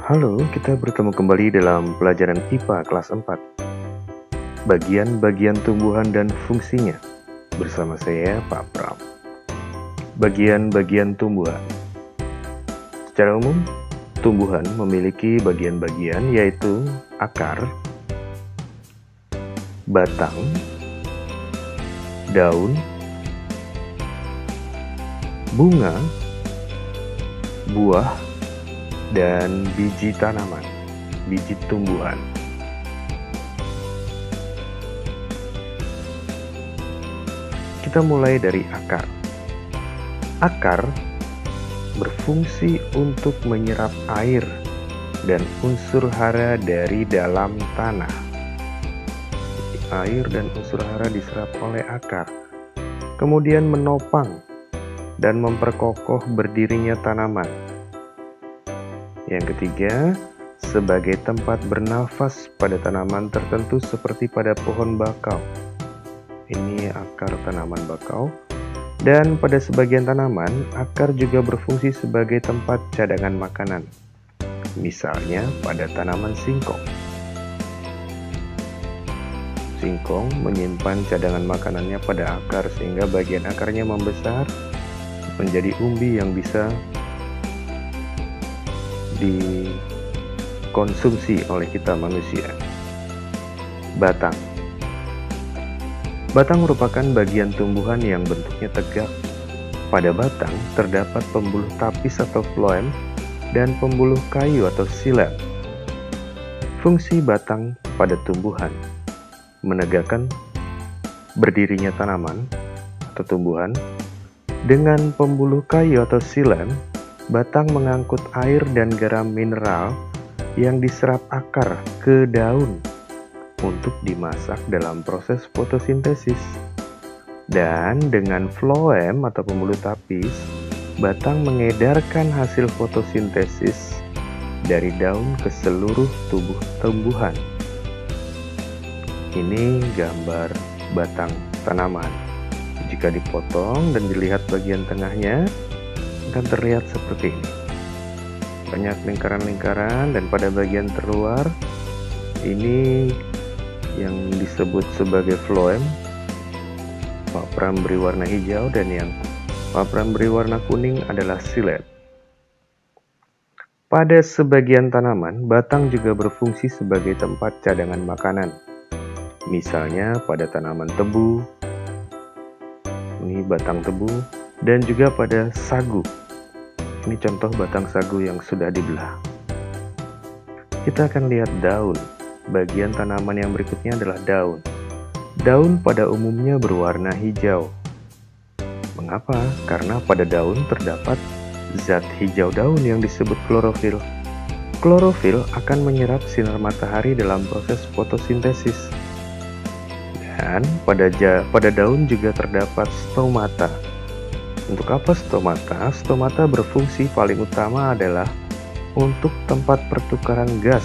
Halo, kita bertemu kembali dalam pelajaran IPA kelas 4. Bagian-bagian tumbuhan dan fungsinya. Bersama saya, Pak Pram. Bagian-bagian tumbuhan. Secara umum, tumbuhan memiliki bagian-bagian yaitu akar, batang, daun, bunga, buah, dan biji tanaman, biji tumbuhan. Kita mulai dari akar. Akar berfungsi untuk menyerap air dan unsur hara dari dalam tanah. Air dan unsur hara diserap oleh akar, kemudian menopang dan memperkokoh berdirinya tanaman. Yang ketiga, sebagai tempat bernafas pada tanaman tertentu seperti pada pohon bakau. Ini akar tanaman bakau. Dan pada sebagian tanaman, akar juga berfungsi sebagai tempat cadangan makanan. Misalnya pada tanaman singkong. Singkong menyimpan cadangan makanannya pada akar sehingga bagian akarnya membesar menjadi umbi yang bisa dikonsumsi oleh kita manusia. Batang. Batang merupakan bagian tumbuhan yang bentuknya tegak. Pada batang terdapat pembuluh tapis atau phloem dan pembuluh kayu atau xilem. Fungsi batang pada tumbuhan menegakkan berdirinya tanaman atau tumbuhan. Dengan pembuluh kayu atau xilem, batang mengangkut air dan garam mineral yang diserap akar ke daun untuk dimasak dalam proses fotosintesis. Dan dengan phloem atau pembuluh tapis, batang mengedarkan hasil fotosintesis dari daun ke seluruh tubuh tumbuhan. Ini gambar batang tanaman. Jika dipotong dan dilihat bagian tengahnya, akan terlihat seperti ini. Banyak lingkaran-lingkaran dan pada bagian terluar ini yang disebut sebagai phloem. Pak Pram beri warna hijau dan yang Pak Pram beri warna kuning adalah xilem. Pada sebagian tanaman, batang juga berfungsi sebagai tempat cadangan makanan. Misalnya pada tanaman tebu, ini batang tebu, dan juga pada sagu. Ini contoh batang sagu yang sudah dibelah. Kita akan lihat daun. Bagian tanaman yang berikutnya adalah daun. Daun pada umumnya berwarna hijau. Mengapa? Karena pada daun terdapat zat hijau daun yang disebut klorofil. Klorofil akan menyerap sinar matahari dalam proses fotosintesis. Dan pada daun juga terdapat stomata. Untuk apa stomata? Stomata berfungsi paling utama adalah untuk tempat pertukaran gas,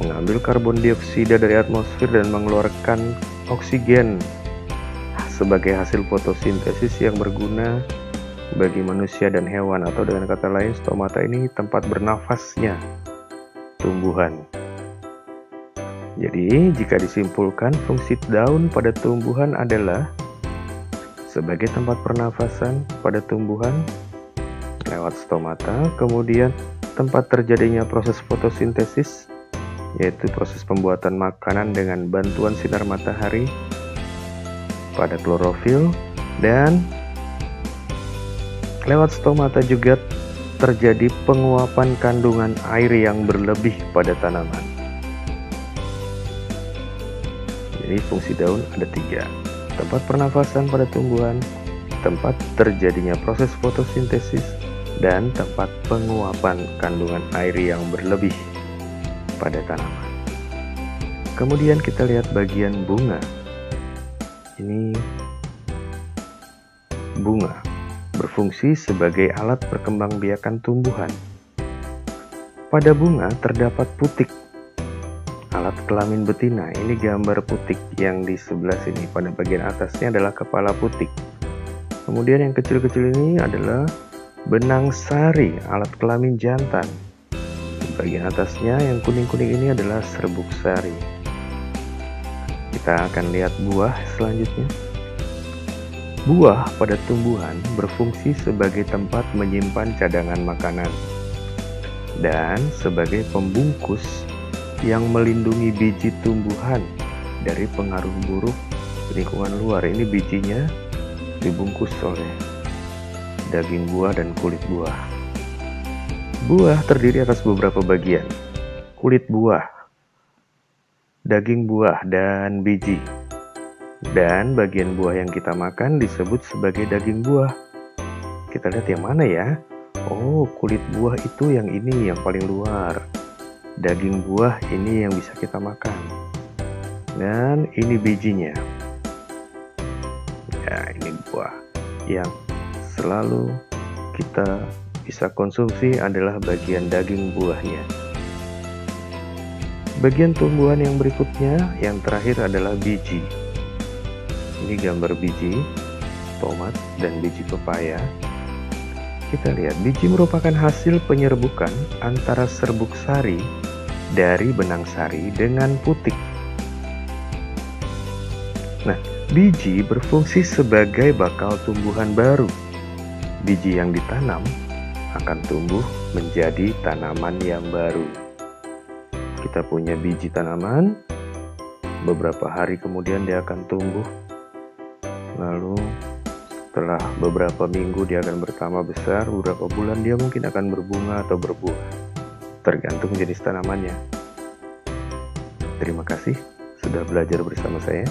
mengambil karbon dioksida dari atmosfer dan mengeluarkan oksigen sebagai hasil fotosintesis yang berguna bagi manusia dan hewan, atau dengan kata lain stomata ini tempat bernafasnya tumbuhan. Jadi jika disimpulkan, fungsi daun pada tumbuhan adalah sebagai tempat pernafasan pada tumbuhan lewat stomata, kemudian tempat terjadinya proses fotosintesis, yaitu proses pembuatan makanan dengan bantuan sinar matahari pada klorofil, dan lewat stomata juga terjadi penguapan kandungan air yang berlebih pada tanaman. Jadi fungsi daun ada 3: tempat pernafasan pada tumbuhan, tempat terjadinya proses fotosintesis, dan tempat penguapan kandungan air yang berlebih pada tanaman. Kemudian kita lihat bagian bunga. Ini bunga berfungsi sebagai alat perkembangbiakan tumbuhan. Pada bunga terdapat putik, alat kelamin betina. Ini gambar putik yang di sebelah sini. Pada bagian atasnya adalah kepala putik. Kemudian yang kecil-kecil ini adalah benang sari, alat kelamin jantan. Bagian atasnya yang kuning-kuning ini adalah serbuk sari. Kita akan lihat buah selanjutnya. Buah pada tumbuhan berfungsi sebagai tempat menyimpan cadangan makanan dan sebagai pembungkus yang melindungi biji tumbuhan dari pengaruh buruk lingkungan luar. Ini bijinya dibungkus oleh daging buah dan kulit buah. Buah terdiri atas beberapa bagian: kulit buah, daging buah, dan biji. Dan bagian buah yang kita makan disebut sebagai daging buah. Kita lihat yang mana ya? Oh, kulit buah itu yang ini, yang paling luar. Daging buah ini yang bisa kita makan. Dan ini bijinya. Ya, ini buah yang selalu kita bisa konsumsi adalah bagian daging buahnya. Bagian tumbuhan yang berikutnya, yang terakhir adalah biji. Ini gambar biji tomat dan biji pepaya. Kita lihat, biji merupakan hasil penyerbukan antara serbuk sari dari benang sari dengan putik. Nah, biji berfungsi sebagai bakal tumbuhan baru. Biji yang ditanam akan tumbuh menjadi tanaman yang baru. Kita punya biji tanaman, beberapa hari kemudian dia akan tumbuh. Lalu setelah beberapa minggu dia akan bertambah besar, beberapa bulan dia mungkin akan berbunga atau berbuah, tergantung jenis tanamannya. Terima kasih sudah belajar bersama saya.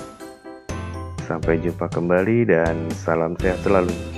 Sampai jumpa kembali dan salam sehat selalu.